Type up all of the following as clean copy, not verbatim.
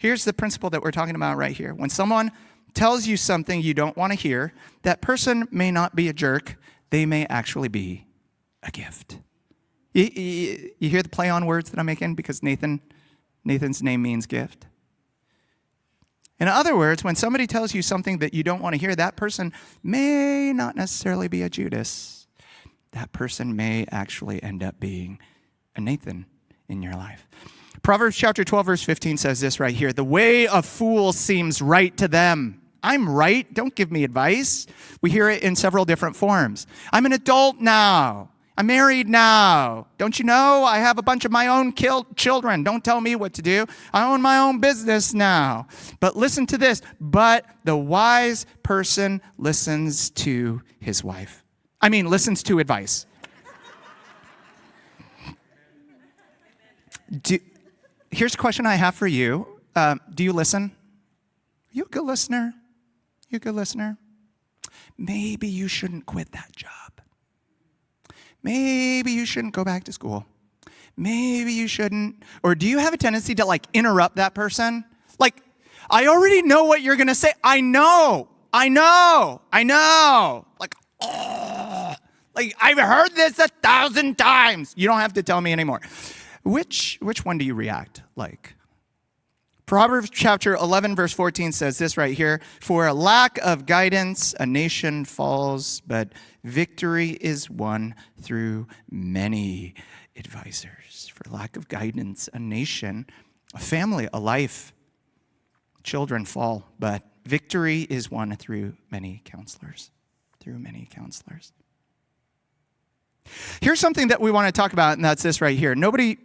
Here's the principle that we're talking about right here. When someone tells you something you don't want to hear, that person may not be a jerk. They may actually be a gift. You hear the play on words that I'm making because Nathan's name means gift? In other words, when somebody tells you something that you don't want to hear, that person may not necessarily be a Judas. That person may actually end up being a Nathan in your life. Proverbs chapter 12, verse 15 says this right here. The way of fools seems right to them. I'm right. Don't give me advice. We hear it in several different forms. I'm an adult now. I'm married now. Don't you know? I have a bunch of my own children. Don't tell me what to do. I own my own business now. But listen to this. But the wise person listens to his wife. Listens to advice. Here's a question I have for you. Do you listen? Are you a good listener? You a good listener? Maybe you shouldn't quit that job. Maybe you shouldn't go back to school. Maybe you shouldn't. Or do you have a tendency to interrupt that person? I already know what you're going to say. I know. I've heard this 1,000 times. You don't have to tell me anymore. Which one do you react like? Proverbs chapter 11, verse 14 says this right here. For a lack of guidance, a nation falls, but victory is won through many advisors. For lack of guidance, a nation, a family, a life, children fall, but victory is won through many counselors. Here's something that we want to talk about, and that's this right here. Nobody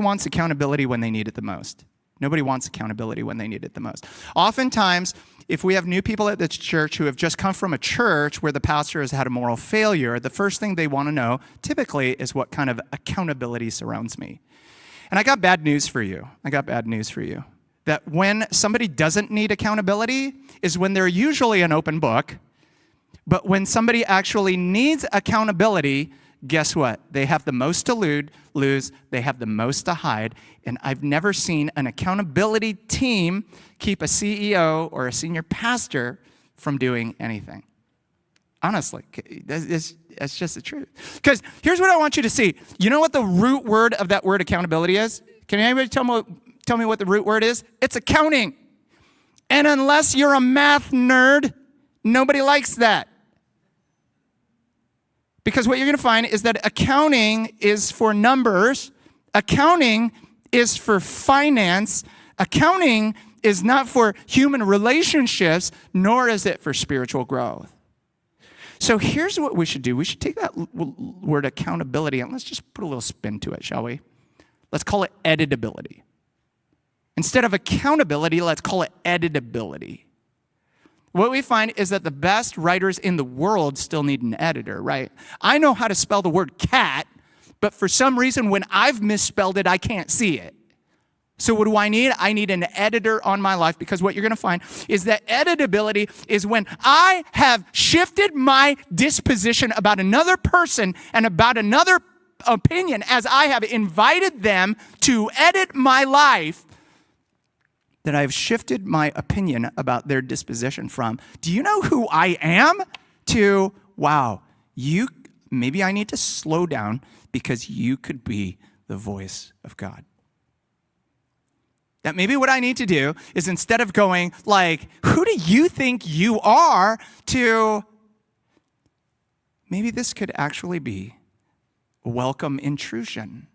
wants accountability when they need it the most. Nobody wants accountability when they need it the most. Oftentimes, if we have new people at the church who have just come from a church where the pastor has had a moral failure, the first thing they want to know typically is what kind of accountability surrounds me. And I got bad news for you. That when somebody doesn't need accountability is when they're usually an open book. But when somebody actually needs accountability, guess what? They have the most to lose. They have the most to hide. And I've never seen an accountability team keep a CEO or a senior pastor from doing anything. Honestly, that's just the truth. Because here's what I want you to see. You know what the root word of that word accountability is? Can anybody tell me what the root word is? It's accounting. And unless you're a math nerd, nobody likes that. Because what you're going to find is that accounting is for numbers. Accounting is for finance. Accounting is not for human relationships, nor is it for spiritual growth. So here's what we should do. We should take that word accountability and let's just put a little spin to it, shall we? Let's call it editability. Instead of accountability, let's call it editability. What we find is that the best writers in the world still need an editor, right? I know how to spell the word cat, but for some reason when I've misspelled it, I can't see it. So what do I need? I need an editor on my life, because what you're going to find is that editability is when I have shifted my disposition about another person and about another opinion as I have invited them to edit my life, that I've shifted my opinion about their disposition from, do you know who I am? To, wow, maybe I need to slow down because you could be the voice of God. That maybe what I need to do is, instead of going who do you think you are, to maybe this could actually be a welcome intrusion.